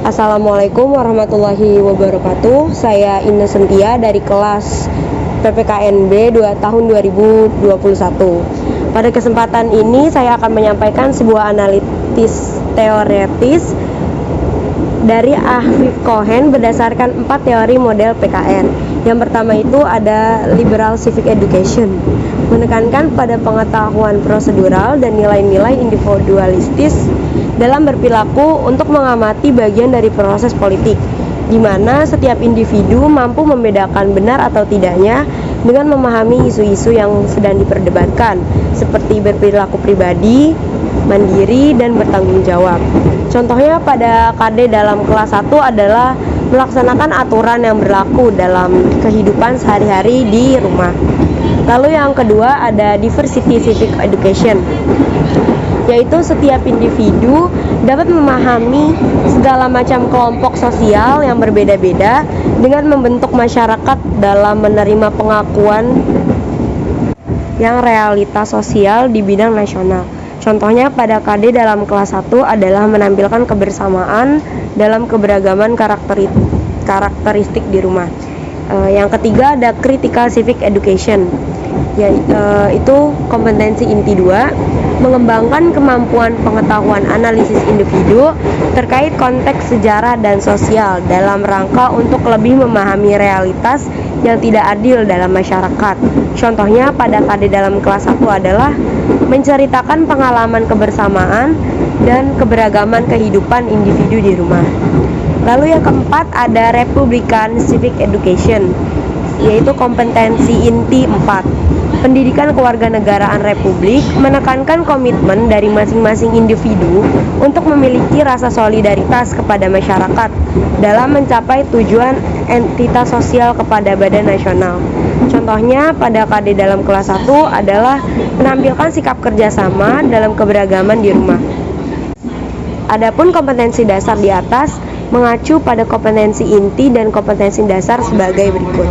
Assalamualaikum warahmatullahi wabarakatuh. Saya Ina Sentia dari kelas PPKNB tahun 2021. Pada kesempatan ini saya akan menyampaikan sebuah analisis teoretis dari Afif Cohen berdasarkan 4 teori model PKN. Yang pertama itu ada liberal civic education, menekankan pada pengetahuan prosedural dan nilai-nilai individualistis dalam berperilaku untuk mengamati bagian dari proses politik, di mana setiap individu mampu membedakan benar atau tidaknya dengan memahami isu-isu yang sedang diperdebatkan, seperti berperilaku pribadi, mandiri, dan bertanggung jawab. Contohnya pada KD dalam kelas 1 adalah melaksanakan aturan yang berlaku dalam kehidupan sehari-hari di rumah. Lalu yang kedua ada diversity civic education, yaitu setiap individu dapat memahami segala macam kelompok sosial yang berbeda-beda dengan membentuk masyarakat dalam menerima pengakuan yang realitas sosial di bidang nasional. Contohnya pada KD dalam kelas 1 adalah menampilkan kebersamaan dalam keberagaman karakteristik di rumah. Yang ketiga ada critical civic education, yaitu kompetensi inti 2, mengembangkan kemampuan pengetahuan analisis individu terkait konteks sejarah dan sosial dalam rangka untuk lebih memahami realitas yang tidak adil dalam masyarakat. Contohnya pada KD dalam kelas 1 adalah menceritakan pengalaman kebersamaan dan keberagaman kehidupan individu di rumah. Lalu yang keempat ada Republican Civic Education, yaitu kompetensi inti 4, pendidikan kewarganegaraan Republik, menekankan komitmen dari masing-masing individu untuk memiliki rasa solidaritas kepada masyarakat dalam mencapai tujuan entitas sosial kepada badan nasional. Contohnya pada KD dalam kelas 1 adalah menampilkan sikap kerjasama dalam keberagaman di rumah. Adapun kompetensi dasar di atas mengacu pada kompetensi inti dan kompetensi dasar sebagai berikut.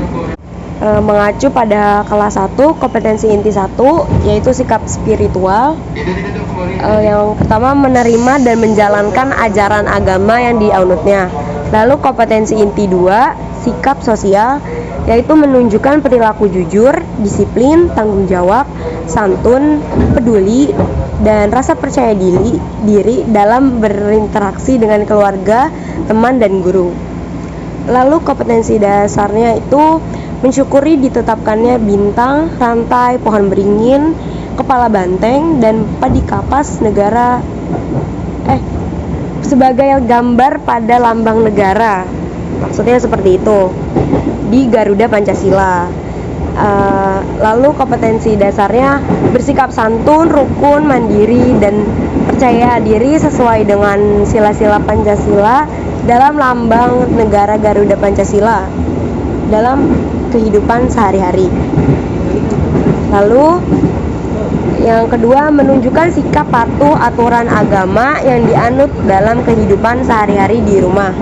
Mengacu pada kelas 1, kompetensi inti 1 yaitu sikap spiritual. Yang pertama menerima dan menjalankan ajaran agama yang dianutnya. Lalu kompetensi inti 2, sikap sosial, yaitu menunjukkan perilaku jujur, disiplin, tanggung jawab, santun, peduli, dan rasa percaya diri dalam berinteraksi dengan keluarga, teman, dan guru. Lalu kompetensi dasarnya itu mensyukuri ditetapkannya bintang, rantai, pohon beringin, kepala banteng, dan padi kapas negara sebagai gambar pada lambang negara. Maksudnya seperti itu di Garuda Pancasila. Lalu kompetensi dasarnya bersikap santun, rukun, mandiri, dan percaya diri sesuai dengan sila-sila Pancasila dalam lambang negara Garuda Pancasila dalam kehidupan sehari-hari. Lalu yang kedua menunjukkan sikap patuh aturan agama yang dianut dalam kehidupan sehari-hari di rumah.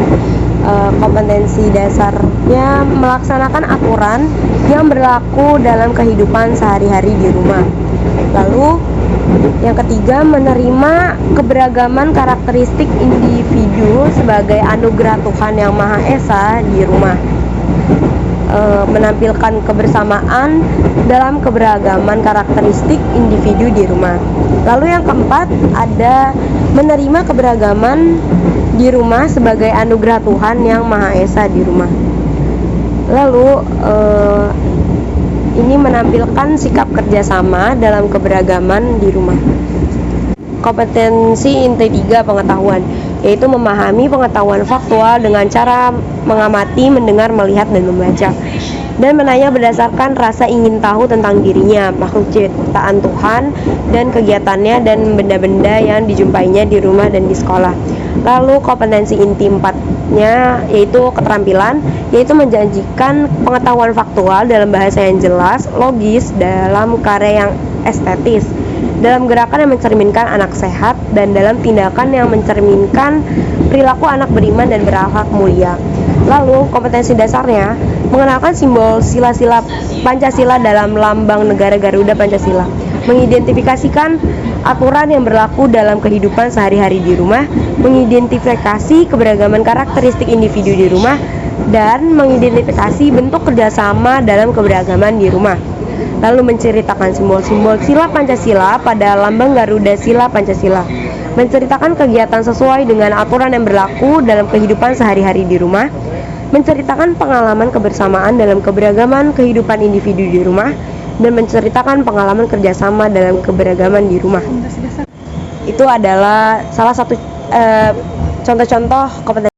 Kompetensi dasarnya melaksanakan aturan yang berlaku dalam kehidupan sehari-hari di rumah. Lalu yang ketiga menerima keberagaman karakteristik individu sebagai anugerah Tuhan yang Maha Esa di rumah. Menampilkan kebersamaan dalam keberagaman karakteristik individu di rumah. Lalu yang keempat ada menerima keberagaman di rumah sebagai anugerah Tuhan yang Maha Esa di rumah. Lalu ini menampilkan sikap kerjasama dalam keberagaman di rumah. Kompetensi inti 3 pengetahuan, yaitu memahami pengetahuan faktual dengan cara mengamati, mendengar, melihat, dan membaca, dan menanya berdasarkan rasa ingin tahu tentang dirinya, makhluk ciptaan Tuhan, dan kegiatannya dan benda-benda yang dijumpainya di rumah dan di sekolah. Lalu kompetensi inti 4-nya yaitu keterampilan, yaitu menjanjikan pengetahuan faktual dalam bahasa yang jelas, logis, dalam karya yang estetis, dalam gerakan yang mencerminkan anak sehat, dan dalam tindakan yang mencerminkan perilaku anak beriman dan berakhlak mulia. Lalu kompetensi dasarnya mengenalkan simbol sila-sila Pancasila dalam lambang negara Garuda Pancasila. mengidentifikasikan aturan yang berlaku dalam kehidupan sehari-hari di rumah, mengidentifikasi keberagaman karakteristik individu di rumah, dan mengidentifikasi bentuk kerjasama dalam keberagaman di rumah. Lalu menceritakan simbol-simbol sila Pancasila pada lambang Garuda Sila Pancasila, menceritakan kegiatan sesuai dengan aturan yang berlaku dalam kehidupan sehari-hari di rumah, menceritakan pengalaman kebersamaan dalam keberagaman kehidupan individu di rumah, dan menceritakan pengalaman kerjasama dalam keberagaman di rumah. Itu adalah salah satu contoh-contoh kompetensi